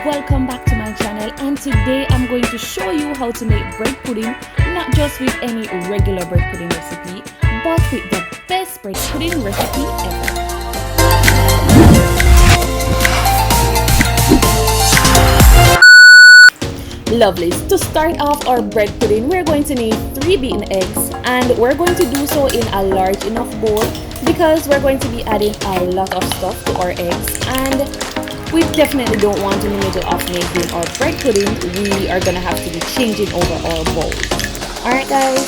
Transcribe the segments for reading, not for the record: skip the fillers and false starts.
welcome back to my channel, and today I'm going to show you how to make bread pudding, not just with any regular bread pudding recipe, but with the best bread pudding recipe ever. Lovely. To start off our bread pudding, we're going to need 3 beaten eggs, and we're going to do so in a large enough bowl because we're going to be adding a lot of stuff to our eggs, and we definitely don't want in the middle of making our bread pudding, we are going to have to be changing over our bowls. Alright guys,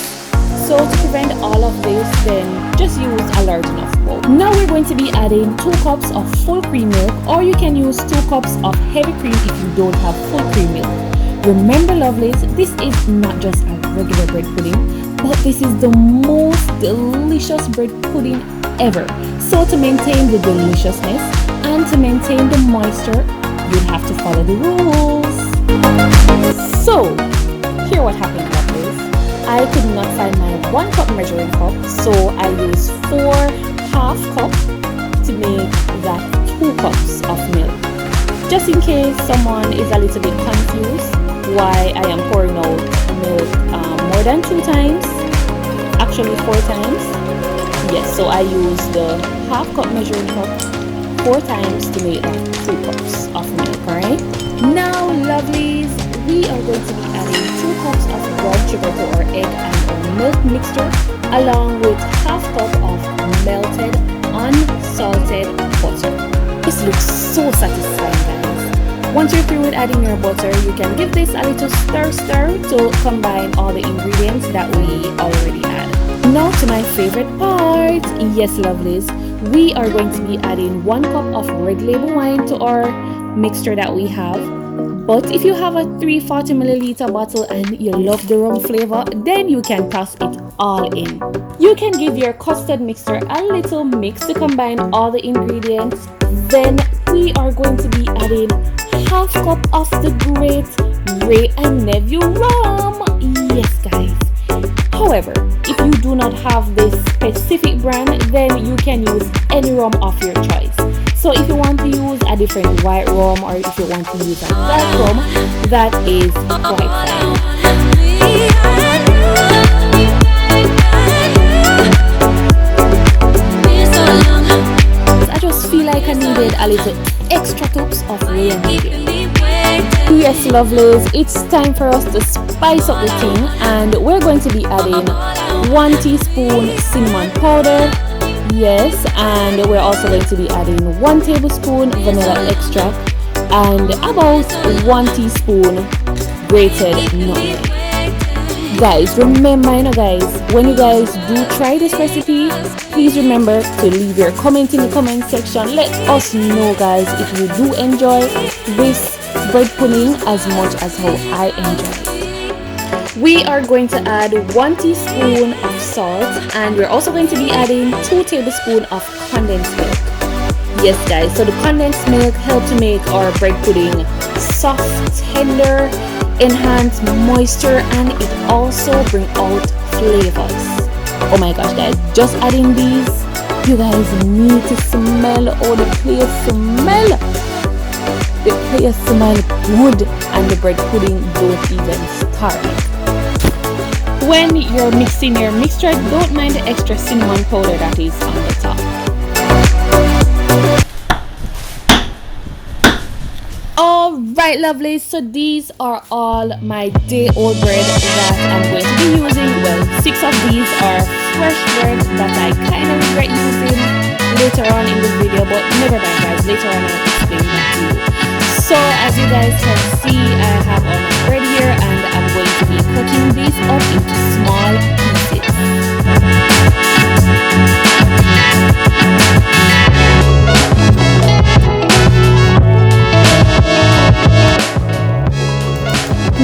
so to prevent all of this, then just use a large enough bowl. Now we're going to be adding 2 cups of full cream milk, or you can use 2 cups of heavy cream if you don't have full cream milk. Remember lovelies, this is not just a regular bread pudding, but this is the most delicious bread pudding ever. So to maintain the deliciousness and to maintain the moisture, you'd have to follow the rules. So, here what happened lovelies. I could not find my 1 cup measuring cup, so I used 4 half cups to make that 2 cups of milk. Just in case someone is a little bit confused why I am pouring out milk more than 2 times, actually 4 times. Yes, so I use the half cup measuring cup 4 times to make that 2 cups of milk. Alright, now lovelies, we are going to be adding 2 cups of brown sugar to our egg and our milk mixture, along with half cup of melted unsalted butter. This looks so satisfying guys. Once you're through with adding your butter, you can give this a little stir to combine all the ingredients that we already add. Now to my favorite part. Yes lovelies, we are going to be adding 1 cup of Red Lable Wine to our mixture that we have. But if you have a 340 milliliter bottle and you love the rum flavor, then you can toss it all in. You can give your custard mixture a little mix to combine all the ingredients. Then we are going to be adding half cup of the great Wray and Nephew rum. Yes guys. However, if you do not have this specific brand, then you can use any rum of your choice. So if you want to use a different white rum, or if you want to use a dark rum, that is quite fine. I just feel like I needed a little extra tubs of Wray and Nephew. Yes lovelies, it's time for us to spice up the thing, and we're going to be adding 1 teaspoon cinnamon powder. Yes, and we're also going to be adding 1 tablespoon vanilla extract and about 1 teaspoon grated nutmeg. Guys, remember, you know guys, when you guys do try this recipe, please remember to leave your comment in the comment section. Let us know guys if you do enjoy this bread pudding as much as how I enjoy it. We are going to add 1 teaspoon of salt, and we're also going to be adding 2 tablespoons of condensed milk. Yes guys, so the condensed milk helps to make our bread pudding soft, tender, enhance moisture, and it also bring out flavors. Oh my gosh guys, just adding these, you guys need to smell how the place smell. The place smell good and the bread pudding don't even start. When you're mixing your mixture, don't mind the extra cinnamon powder that is on the top. Alright lovely, so these are all my day-old bread that I'm going to be using. Well, 6 of these are fresh bread that I kind of regret using later on in the video, but never mind guys, later on I'll explain that to you. So as you guys can see, I have all my bread here, and I'm going to be cutting these up into small pieces.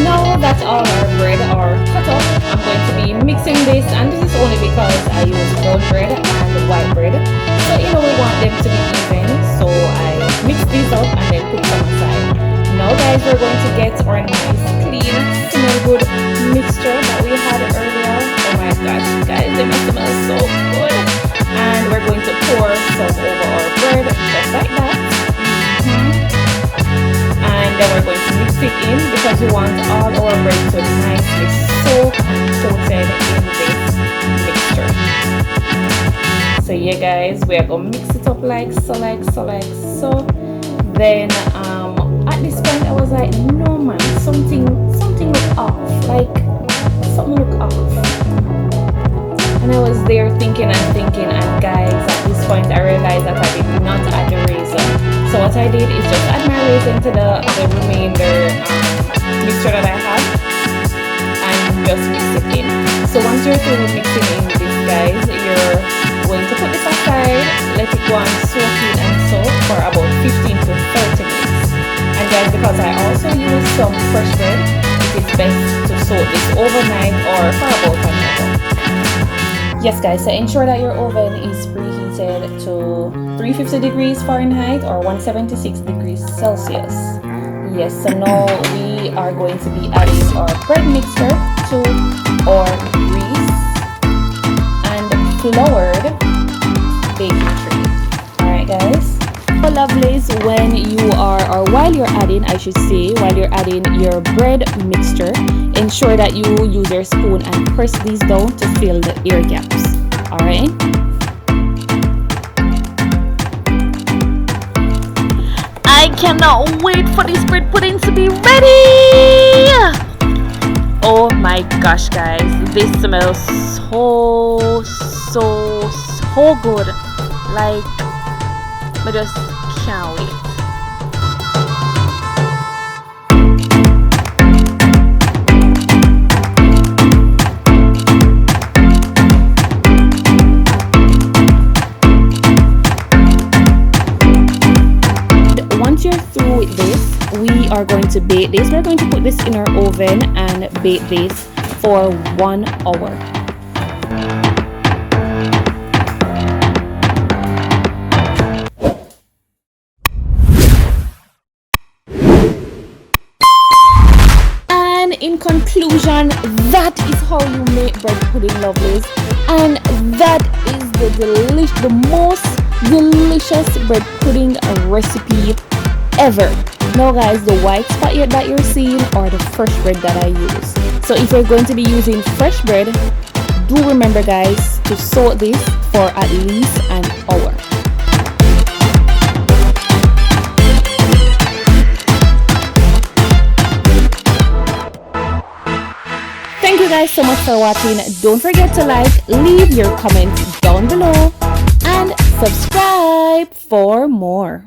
Now that all our bread are cut up, I'm going to be mixing this, and this is only because I use brown bread and white bread. So you know we want them to be even, so I mix these up and then put them aside. Now guys, we're going to get our nice, clean, smell good mixture that we had earlier. Oh my gosh guys, they must smell so good. And we're going to pour some over our bread, just like that. And then we're going because we want all our bread to nicely soak and coated in this mixture. So yeah guys, we are gonna mix it up like so. Then at this point I was like, no man, something look off, like something look off. And I was there thinking, and guys, at this point I realized that I did not add the raisin. So what I did is just add my raisin to the remainder mixture that I have and just mix it in. So once you're through with mixing in this guys, you're going to put this aside, let it go and soak in and soak for about 15 to 30 minutes. And guys, because I also use some fresh bread, it is best to soak this overnight or for about an hour. Yes guys, so ensure that your oven is preheated to 350 degrees Fahrenheit or 176 degrees Celsius. Yes, so now we are going to be adding our bread mixture to our grease and floured baking tray. Alright guys. So lovelies, when you are, or while you're adding, I should say, while you're adding your bread mixture, ensure that you use your spoon and press these down to fill the air gaps. Alright. I cannot wait for this bread pudding to be ready. Oh my gosh guys, this smells so good. Like, I just can't wait. Once you're through with this, we are going to bake this. We're going to put this in our oven and bake this for 1 hour. And in conclusion, that is how you make bread pudding, lovelies, and that is the most delicious bread pudding recipe ever. Now guys, the white spot here that you're seeing are the fresh bread that I use. So if you're going to be using fresh bread, do remember guys to soak this for at least an hour. Thank you guys so much for watching. Don't forget to like, leave your comments down below, and subscribe for more.